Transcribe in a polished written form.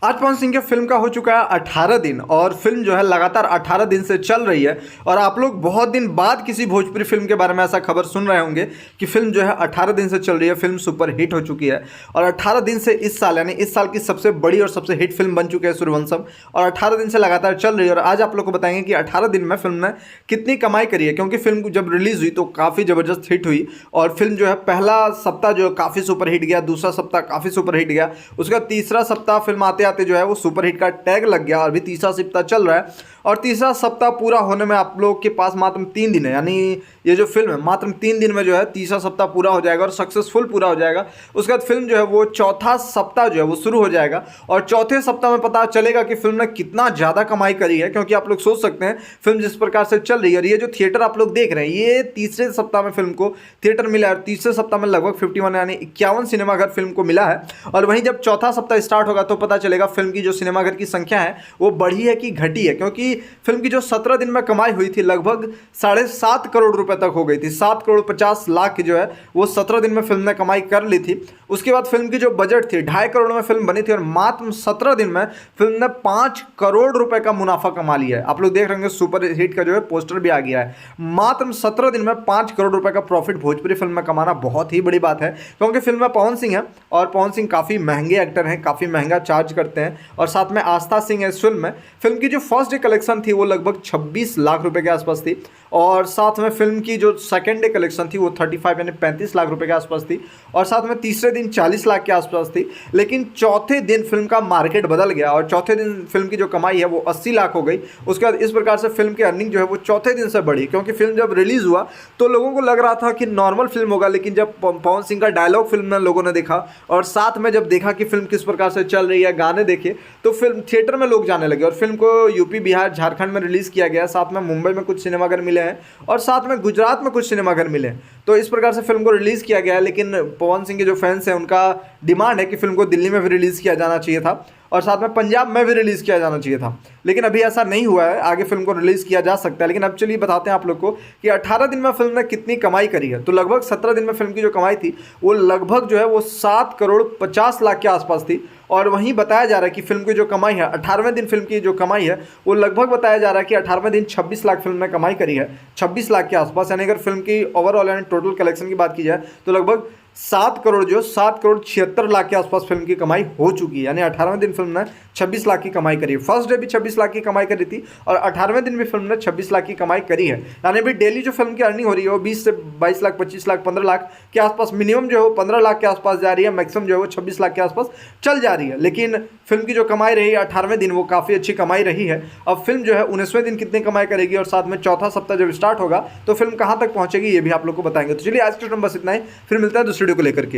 आज पवन सिंह के फिल्म का हो चुका है 18 दिन और फिल्म जो है लगातार 18 दिन से चल रही है। और आप लोग बहुत दिन बाद किसी भोजपुरी फिल्म के बारे में ऐसा खबर सुन रहे होंगे कि फिल्म जो है 18 दिन से चल रही है, फिल्म सुपर हिट हो चुकी है। और 18 दिन से इस साल यानी इस साल की सबसे बड़ी और सबसे हिट फिल्म बन चुकी है सूर्यवंशम, और 18 दिन से लगातार चल रही है। और आज आप लोग को बताएंगे कि 18 दिन में फिल्म ने कितनी कमाई करी है, क्योंकि फिल्म जब रिलीज़ हुई तो काफ़ी ज़बरदस्त हिट हुई। और फिल्म जो है पहला सप्ताह जो काफ़ी सुपर हिट गया, दूसरा सप्ताह काफ़ी सुपर हिट गया, उसका तीसरा सप्ताह फिल्म आते आते जो है वो सुपर हिट का टैग लग गया और अभी तीसरा सप्ताह चल रहा है। और तीसरा सप्ताह पूरा होने में आप लोग के पास मात्र 3 दिन है, यानी ये जो फिल्म है मात्र 3 दिन में जो है तीसरा सप्ताह पूरा हो जाएगा और सक्सेसफुल पूरा हो जाएगा। उसके बाद फिल्म जो है वो चौथा सप्ताह जो है वो शुरू हो जाएगा और चौथे सप्ताह में पता चलेगा कि फिल्म ने कितना ज़्यादा कमाई करी है। क्योंकि आप लोग सोच सकते हैं फिल्म जिस प्रकार से चल रही है, और ये जो थिएटर आप लोग देख रहे हैं ये तीसरे सप्ताह में फिल्म को थिएटर मिला है और तीसरे सप्ताह में लगभग 51 यानी 51 सिनेमाघर फिल्म को मिला है। और वहीं जब चौथा सप्ताह स्टार्ट होगा तो पता चलेगा फिल्म की जो सिनेमाघर की संख्या है वो बढ़ी है कि घटी है। क्योंकि फिल्म की जो 17 दिन में कमाई हुई थी लगभग 7.5 करोड़ रुपए तक हो गई थी, 7 करोड़ 50 लाख जो है वो 17 दिन में फिल्म ने कमाई कर ली थी। उसके बाद फिल्म की जो बजट थी 2.5 करोड़ में फिल्म बनी थी और मात्र 17 दिन में फिल्म ने 5 करोड़ रुपए का मुनाफा कमा लिया है। आप लोग देख रहे होंगे सुपर हिट का जो है पोस्टर भी आ गया है। मात्र 17 दिन में 5 करोड़ रुपए का प्रॉफिट भोजपुरी फिल्म में कमाना बहुत ही बड़ी बात है। क्योंकि फिल्म में पवन सिंह है और पवन सिंह काफ़ी महंगे एक्टर हैं, काफ़ी महंगा चार्ज करते हैं, और साथ में आस्था सिंह है इस फिल्म में। फिल्म की जो फर्स्ट डे कलेक्शन थी वो लगभग 26 लाख रुपए के आसपास थी, और साथ में फिल्म की जो सेकंड डे कलेक्शन थी वो 35 यानी 35 लाख रुपए के आसपास थी, और साथ में तीसरे दिन 40 लाख के आसपास थी। लेकिन चौथे दिन फिल्म का मार्केट बदल गया और चौथे दिन फिल्म की जो कमाई है वो 80 लाख हो गई। उसके बाद इस प्रकार से फिल्म की अर्निंग जो है वो चौथे दिन से बढ़ी। क्योंकि फिल्म जब रिलीज़ हुआ तो लोगों को लग रहा था कि नॉर्मल फिल्म होगा, लेकिन जब पवन सिंह का डायलॉग फिल्म में लोगों ने देखा और साथ में जब देखा कि फिल्म किस प्रकार से चल रही है, गाने देखे, तो फिल्म थिएटर में लोग जाने लगे। और फिल्म को यूपी, बिहार, झारखंड में रिलीज़ किया गया, साथ में मुंबई में कुछ सिनेमाघर मिले हैं और साथ में गुजरात में कुछ सिनेमाघर मिले हैं। तो इस प्रकार से फिल्म को रिलीज़ किया गया है। लेकिन पवन सिंह के जो फैंस हैं उनका डिमांड है कि फिल्म को दिल्ली में भी रिलीज़ किया जाना चाहिए था और साथ में पंजाब में भी रिलीज़ किया जाना चाहिए था, लेकिन अभी ऐसा नहीं हुआ है। आगे फिल्म को रिलीज़ किया जा सकता है। लेकिन अब चलिए बताते हैं आप लोग को कि 18 दिन में फिल्म ने कितनी कमाई करी है। तो लगभग 17 दिन में फिल्म की जो कमाई थी वो लगभग जो है वो 7 करोड़ 50 लाख के आसपास थी। और वहीं बताया जा रहा है कि फिल्म की जो कमाई है 18वें दिन फिल्म की जो कमाई है वो लगभग बताया जा रहा है कि 18वें दिन 26 लाख फिल्म ने कमाई करी है, 26 लाख के आसपास। यानी अगर फिल्म की ओवरऑल यानी टोटल कलेक्शन की बात की जाए तो लगभग 7 करोड़ 76 लाख के आसपास फिल्म की कमाई हो चुकी है। यानी 18वें दिन फिल्म ने 26 लाख की कमाई करी है। फर्स्ट डे भी 26 लाख की कमाई करी थी और 18वें दिन भी फिल्म ने 26 लाख की कमाई करी है। यानी भी डेली जो फिल्म की अर्निंग हो रही है वो 20 से 22 लाख, 25 लाख, 15 लाख के आसपास, मिनिमम जो है वो 15 लाख के आसपास जा रही है, मैक्सिमम जो है वो 26 लाख के आसपास चल जा रही है। लेकिन फिल्म की जो कमाई रही है 18वें दिन वो काफ़ी अच्छी कमाई रही है। अब फिल्म जो है 19वें दिन कितनी कमाई करेगी और साथ में चौथा सप्ताह जब स्टार्ट होगा तो फिल्म कहाँ तक पहुँचेगी ये भी आप लोग को बताएंगे। तो चलिए आज के वीडियो में बस इतना ही, फिर मिलता है दूसरी वीडियो को लेकर के।